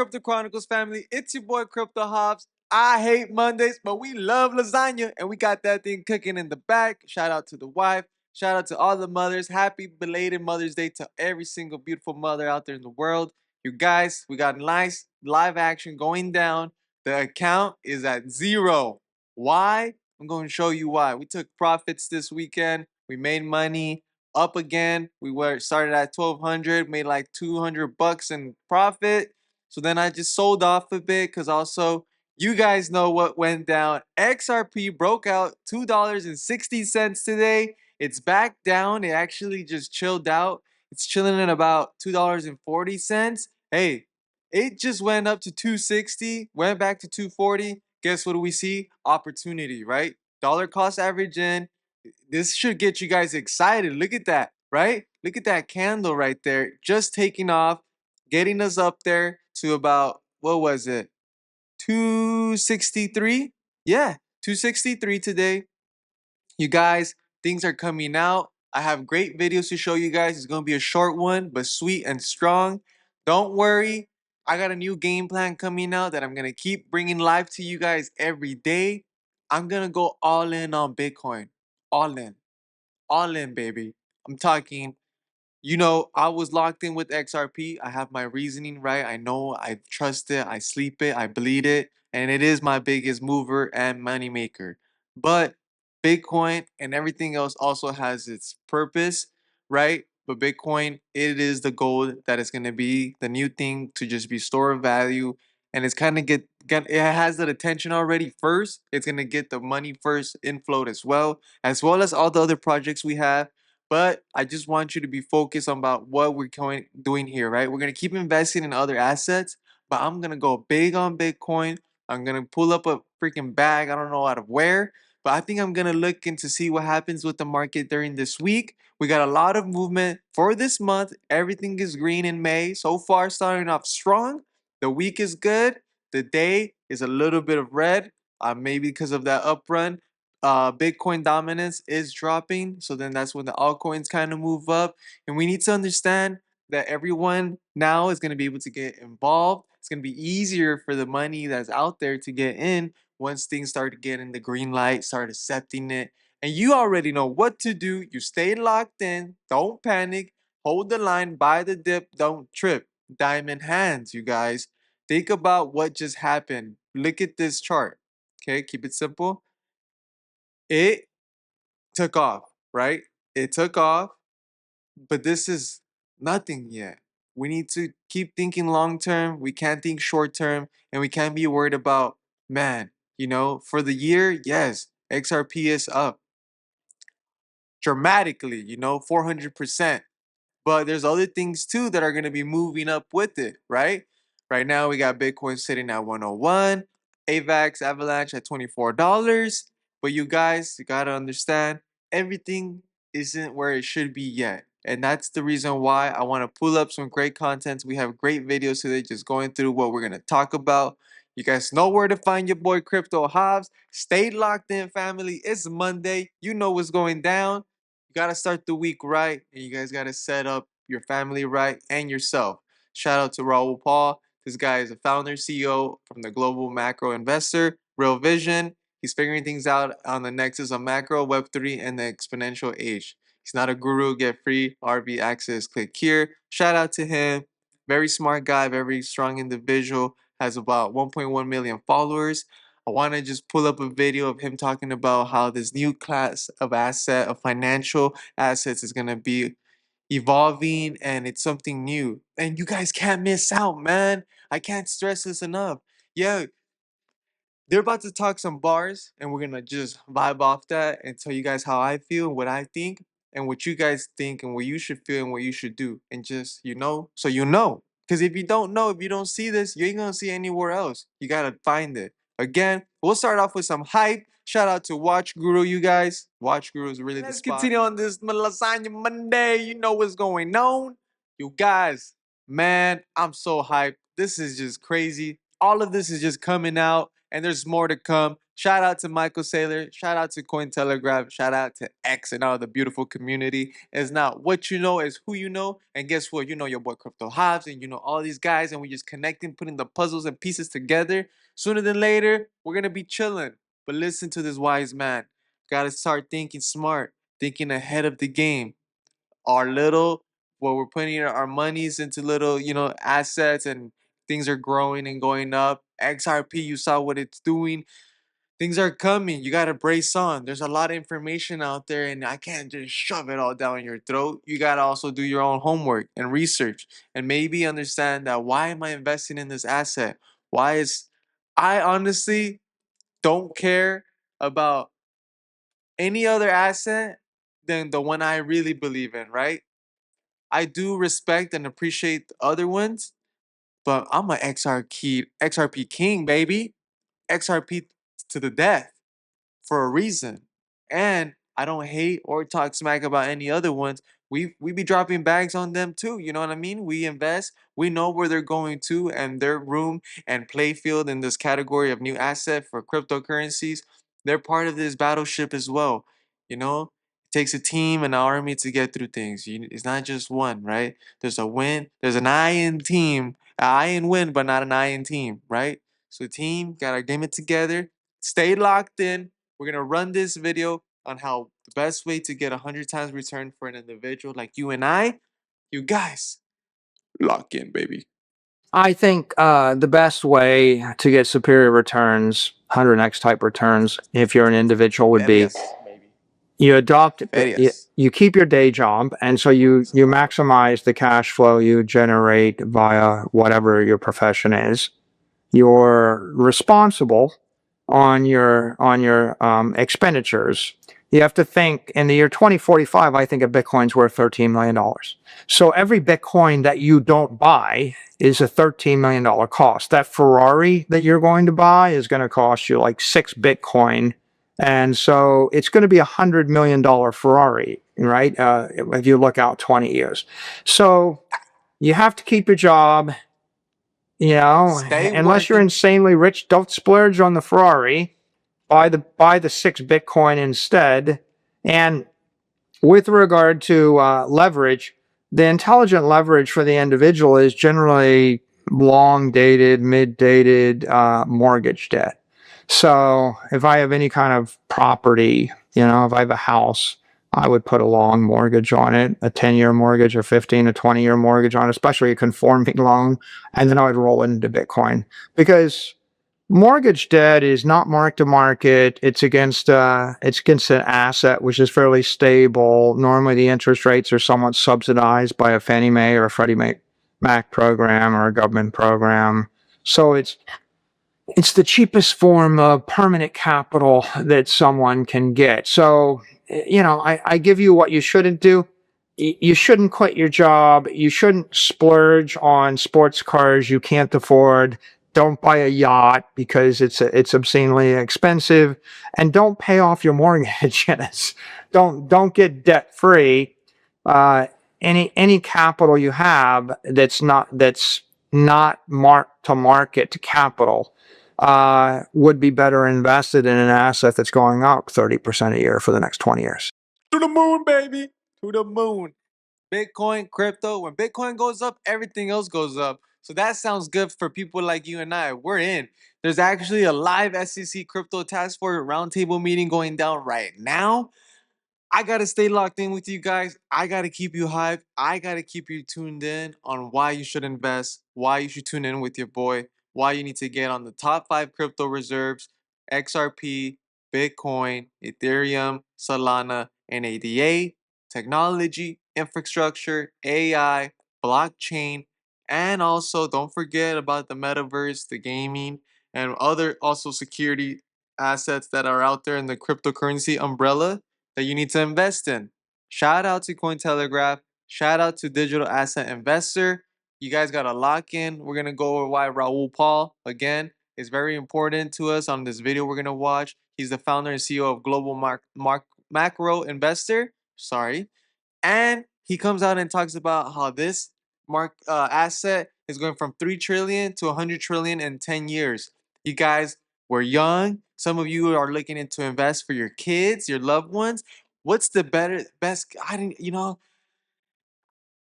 Crypto Chronicles family? It's your boy Crypto Hobbs. I hate Mondays, but we love lasagna, and we got that thing cooking in the back. Shout out to the wife. Shout out to all the mothers. Happy belated Mother's Day to every single beautiful mother out there in the world. You guys, we got nice live action going down. The account is at 0. Why? I'm going to show you why. We took profits this weekend. We made money up again. We were started at 1200, made like 200 bucks in profit. So then I just sold off a bit because also you guys know what went down. XRP broke out $2.60 today. It's back down. It actually just chilled out. It's chilling at about $2.40. Hey, it just went up to 260, went back to 240. Guess what do we see? Opportunity, right? Dollar cost average in. This should get you guys excited. Look at that, right? Look at that candle right there. Just taking off, getting us up there to about, what was it? 263? Yeah, 263 today. You guys, things are coming out. I have great videos to show you guys. It's going to be a short one, but sweet and strong. Don't worry. I got a new game plan coming out that I'm going to keep bringing live to you guys every day. I'm going to go all in on Bitcoin. All in. All in, baby. I'm talking, I was locked in with XRP. I have my reasoning right. I know, I trust it, I sleep it, I bleed it, and it is my biggest mover and money maker. But Bitcoin and everything else also has its purpose, right? But Bitcoin, it is the gold that is going to be the new thing to just be store of value, and it's kind of it has that attention already first. It's going to get the money first inflow as well as all the other projects we have. But I just want you to be focused on about what we're doing here, right? We're gonna keep investing in other assets, but I'm gonna go big on Bitcoin. I'm gonna pull up a freaking bag. I don't know out of where, but I think I'm gonna look into see what happens with the market during this week. We got a lot of movement for this month. Everything is green in May. So far, starting off strong. The week is good. The day is a little bit of red, maybe because of that up run. Bitcoin dominance is dropping. So then that's when the altcoins kind of move up. And we need to understand that everyone now is going to be able to get involved. It's going to be easier for the money that's out there to get in once things start getting the green light, start accepting it. And you already know what to do. You stay locked in. Don't panic. Hold the line. Buy the dip. Don't trip. Diamond hands, you guys. Think about what just happened. Look at this chart. Okay, keep it simple. It took off, right? It took off, but this is nothing yet. We need to keep thinking long term. We can't think short term, and we can't be worried about, man, for the year, yes, XRP is up dramatically, 400%. But there's other things too that are going to be moving up with it, right? Right now, we got Bitcoin sitting at 101, AVAX Avalanche at $24. But you guys, you got to understand, everything isn't where it should be yet. And that's the reason why I want to pull up some great content. We have great videos today just going through what we're going to talk about. You guys know where to find your boy Crypto Hobbs. Stay locked in, family. It's Monday. You know what's going down. You got to start the week right, and you guys got to set up your family right and yourself. Shout out to Raul Paul. This guy is a founder, CEO from the Global Macro Investor, Real Vision. He's figuring things out on the nexus of macro, Web3, and the exponential age. He's not a guru. Get free RV access. Click here. Shout out to him. Very smart guy, very strong individual. Has about 1.1 million followers. I want to just pull up a video of him talking about how this new class of financial assets is going to be evolving, and it's something new. And you guys can't miss out, man. I can't stress this enough. Yeah, they're about to talk some bars, and we're gonna just vibe off that and tell you guys how I feel and what I think and what you guys think and what you should feel and what you should do. And just, so you know. Because if you don't know, if you don't see this, you ain't gonna see anywhere else. You gotta find it. Again, we'll start off with some hype. Shout out to Watch Guru, you guys. Watch Guru is really the spot. Let's continue on this Lasagna Monday. You know what's going on. You guys, man, I'm so hyped. This is just crazy. All of this is just coming out, and there's more to come. Shout out to Michael Saylor. Shout out to Cointelegraph. Shout out to X and all the beautiful community. It's not what you know, it's who you know. And guess what? You know your boy Crypto Hobbs and you know all these guys, and we just connecting, putting the puzzles and pieces together. Sooner than later, we're gonna be chilling. But listen to this wise man. Gotta start thinking smart, thinking ahead of the game. Our little, well, we're putting our monies into little, assets, and things are growing and going up. XRP, you saw what it's doing. Things are coming. You gotta brace on. There's a lot of information out there, and I can't just shove it all down your throat. You gotta also do your own homework and research, and maybe understand that why am I investing in this asset? Why is I honestly don't care about any other asset than the one I really believe in, right? I do respect and appreciate the other ones, but I'm a XRP king, baby. XRP to the death for a reason. And I don't hate or talk smack about any other ones. We be dropping bags on them too. You know what I mean? We invest. We know where they're going to and their room and play field in this category of new asset for cryptocurrencies. They're part of this battleship as well. You know, it takes a team and an army to get through things. It's not just one, right? There's a win. There's an I in team, an I in win, but not an I in team, right? So team gotta game it together. Stay locked in. We're gonna run this video on how the best way to get 100 times return for an individual like you and I. You guys, lock in, baby. I think the best way to get superior returns, 100x type returns, if you're an individual, would be baby. you adopt, Ferias. you keep your day job, and so you maximize the cash flow you generate via whatever your profession is. You're responsible on your expenditures. You have to think in the year 2045, I think a Bitcoin's worth $13 million. So every Bitcoin that you don't buy is a $13 million cost. That Ferrari that you're going to buy is going to cost you like 6 Bitcoin. And so it's going to be a $100 million Ferrari, right? If you look out 20 years. So you have to keep your job. Stay Unless you're working. insanely rich, don't splurge on the Ferrari. Buy the 6 Bitcoin instead. And with regard to leverage, the intelligent leverage for the individual is generally long dated, mid dated mortgage debt. So if I have any kind of property, if I have a house, I would put a long mortgage on it, a 10-year mortgage, or 15 to 20-year mortgage on it, especially a conforming loan, and then I would roll it into Bitcoin. Because mortgage debt is not mark to market. It's against an asset which is fairly stable. Normally, the interest rates are somewhat subsidized by a Fannie Mae or a Freddie Mac program or a government program. So it's the cheapest form of permanent capital that someone can get. So, I give you what you shouldn't do. You shouldn't quit your job. You shouldn't splurge on sports cars you can't afford. Don't buy a yacht because it's obscenely expensive, and don't pay off your mortgages. Don't get debt free. Any capital you have that's not marked to market capital would be better invested in an asset that's going up 30% a year for the next 20 years. To the moon, baby. To the moon. Bitcoin, crypto. When Bitcoin goes up, everything else goes up. So that sounds good for people like you and I. We're in. There's actually a live SEC crypto task force roundtable meeting going down right now. I gotta stay locked in with you guys. I gotta keep you hyped. I gotta keep you tuned in on why you should invest, why you should tune in with your boy, why you need to get on the top 5 crypto reserves: XRP, Bitcoin, Ethereum, Solana, and ADA, technology, infrastructure, AI, blockchain, and also don't forget about the metaverse, the gaming, and other also security assets that are out there in the cryptocurrency umbrella that you need to invest in. Shout out to Cointelegraph. Shout out to Digital Asset Investor. You guys got to lock in. We're going to go over why Raul Paul, again, is very important to us on this video we're going to watch. He's the founder and CEO of Global Macro Investor. Sorry. And he comes out and talks about how this asset is going from 3 trillion to 100 trillion in 10 years. You guys, we're young, Some of you are looking into invest for your kids, your loved ones. What's the best? I didn't,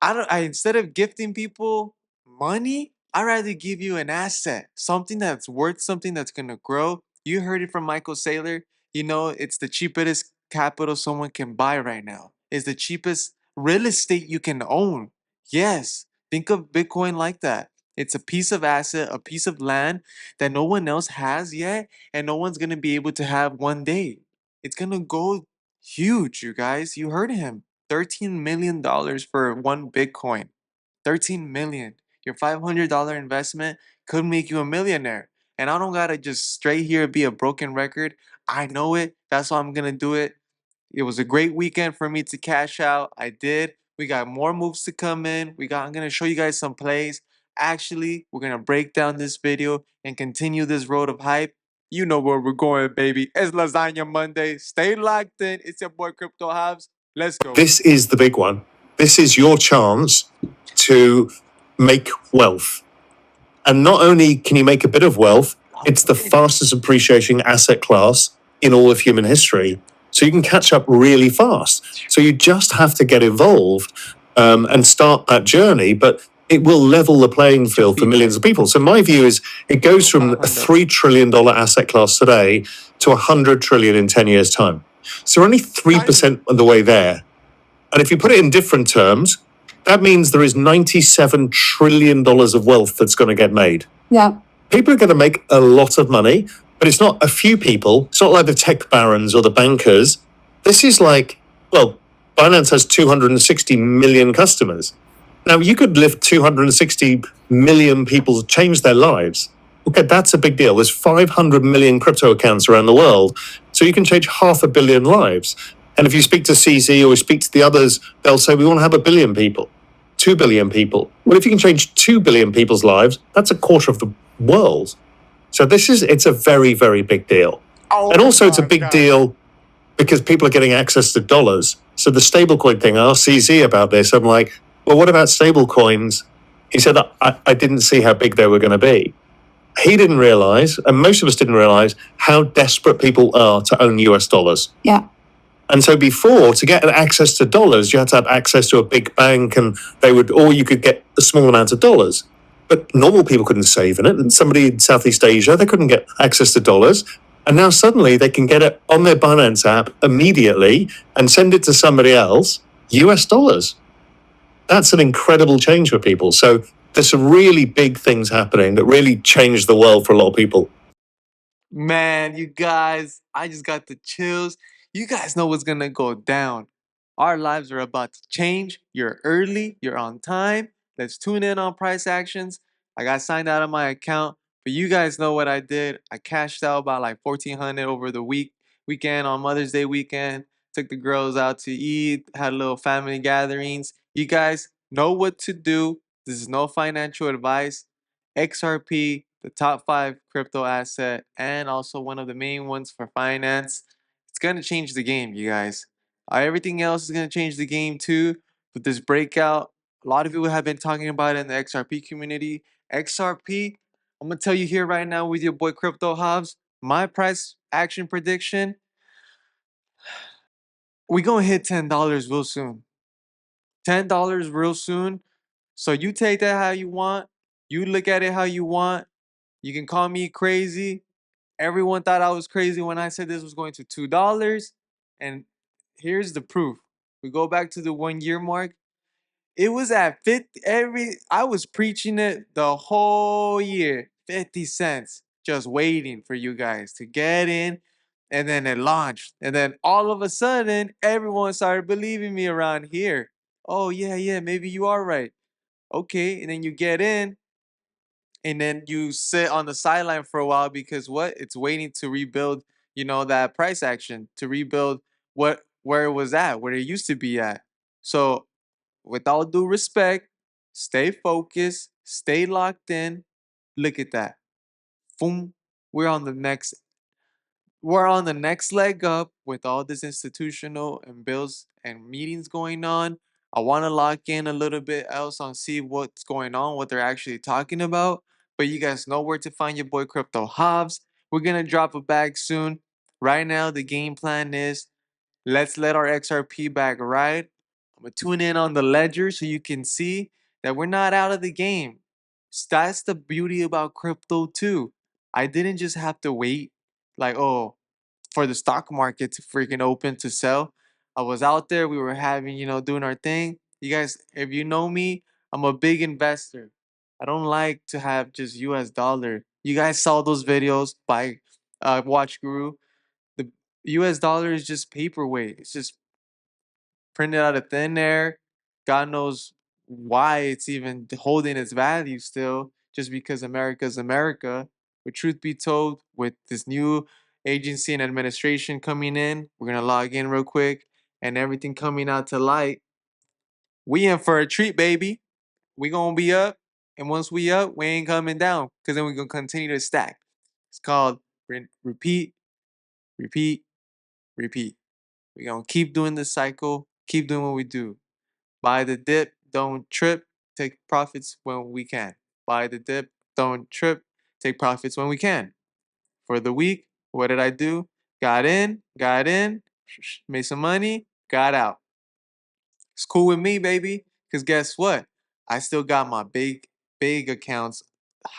I don't. I instead of gifting people money, I'd rather give you an asset, something that's worth something that's gonna grow. You heard it from Michael Saylor. It's the cheapest capital someone can buy right now. It's the cheapest real estate you can own. Yes, think of Bitcoin like that. It's a piece of asset, a piece of land that no one else has yet, and no one's gonna be able to have one day. It's gonna go huge, you guys. You heard him. $13 million for one Bitcoin. 13 million. Your $500 investment could make you a millionaire. And I don't gotta just straight here be a broken record. I know it. That's why I'm gonna do it. It was a great weekend for me to cash out. I did. We got more moves to come in. I'm gonna show you guys some plays. Actually, we're gonna break down this video and continue this road of hype. You know where we're going, baby. It's Lasagna Monday. Stay locked in. It's your boy Crypto Hobbs. Let's go. This is the big one. This is your chance to make wealth. And not only can you make a bit of wealth, it's the fastest appreciating asset class in all of human history. So you can catch up really fast. So you just have to get involved and start that journey. But it will level the playing field for millions of people. So my view is it goes from a $3 trillion asset class today to 100 trillion in 10 years' time. So we're only 3% of the way there. And if you put it in different terms, that means there is $97 trillion of wealth that's going to get made. Yeah. People are going to make a lot of money, but it's not a few people. It's not like the tech barons or the bankers. This is like, well, Binance has 260 million customers. Now, you could lift 260 million people to change their lives. Okay, that's a big deal. There's 500 million crypto accounts around the world, so you can change 500 million lives. And if you speak to CZ or you speak to the others, they'll say, we want to have 1 billion people, 2 billion people. Well, if you can change 2 billion people's lives, that's a quarter of the world. So it's a very, very big deal. And also it's a big deal because people are getting access to dollars. So the stablecoin thing, I asked CZ about this. I'm like, well, what about stablecoins? He said, I didn't see how big they were going to be. He didn't realize, and most of us didn't realize, how desperate people are to own US dollars. Yeah. And so before, to get access to dollars, you had to have access to a big bank or you could get a small amount of dollars. But normal people couldn't save in it. And somebody in Southeast Asia, they couldn't get access to dollars. And now suddenly they can get it on their Binance app immediately and send it to somebody else, US dollars. That's an incredible change for people. So there's some really big things happening that really changed the world for a lot of people. Man, you guys, I just got the chills. You guys know what's gonna go down. Our lives are about to change. You're early, you're on time. Let's tune in on price actions. I got signed out of my account, but you guys know what I did. I cashed out about like 1,400 over the weekend on Mother's Day weekend. Took the girls out to eat, had a little family gatherings. You guys know what to do. This is no financial advice. XRP, the top 5 crypto asset, and also one of the main ones for finance. It's gonna change the game, you guys. Everything else is gonna change the game too. With this breakout, a lot of people have been talking about it in the XRP community. XRP, I'm gonna tell you here right now with your boy Crypto Hobbs, my price action prediction, we gonna hit $10 real soon. $10 real soon. So you take that how you want. You look at it how you want. You can call me crazy. Everyone thought I was crazy when I said this was going to $2. And here's the proof. We go back to the 1 year mark. It was at 50 I was preaching it the whole year. 50 cents. Just waiting for you guys to get in. And then it launched. And then all of a sudden, everyone started believing me around here. Oh, yeah, maybe you are right. Okay. And then you get in. And then you sit on the sideline for a while because what? It's waiting to rebuild, that price action to rebuild where it was at, where it used to be at. So, with all due respect, stay focused, stay locked in. Look at that. Boom. We're on the next leg up with all this institutional and bills and meetings going on. I want to lock in a little bit else on see what's going on, what they're actually talking about. But you guys know where to find your boy Crypto Hobbs. We're gonna drop a bag soon. Right now, the game plan is let's let our XRP bag ride. I'm gonna tune in on the ledger so you can see that we're not out of the game. That's the beauty about crypto too. I didn't just have to wait like, oh, for the stock market to freaking open to sell. I was out there, we were having, doing our thing. You guys, if you know me, I'm a big investor. I don't like to have just US dollar. You guys saw those videos by Watch Guru. The US dollar is just paperweight. It's just printed out of thin air. God knows why it's even holding its value still, just because America's America. But truth be told, with this new agency and administration coming in, we're gonna log in real quick and everything coming out to light. We in for a treat, baby. We gonna be up, and once we up, we ain't coming down, cause then we gonna continue to stack. It's called repeat, repeat, repeat. We gonna keep doing this cycle, keep doing what we do. Buy the dip, don't trip, take profits when we can. Buy the dip, don't trip, take profits when we can. For the week, what did I do? Got in, made some money, got out. It's cool with me, baby. Because guess what? I still got my big accounts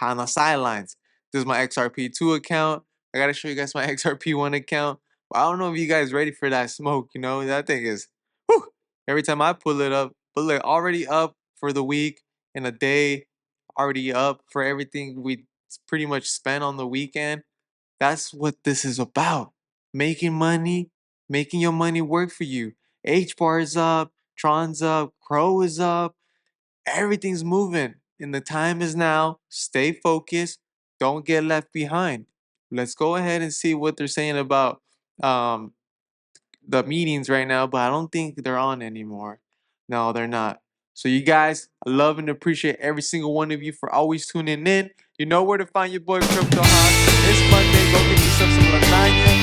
on the sidelines. This is my XRP2 account. I got to show you guys my XRP1 account. But I don't know if you guys ready for that smoke. That thing is, whew. Every time I pull it up, but look, already up for the week in a day, already up for everything we pretty much spent on the weekend. That's what this is about. Making money, making your money work for you. H bar is up, Tron's up, Crow is up. Everything's moving. And the time is now. Stay focused. Don't get left behind. Let's go ahead and see what they're saying about the meetings right now, but I don't think they're on anymore. No, they're not. So you guys, I love and appreciate every single one of you for always tuning in. You know where to find your boy Crypto Hawk. It's Monday. Go get yourself some lasagna.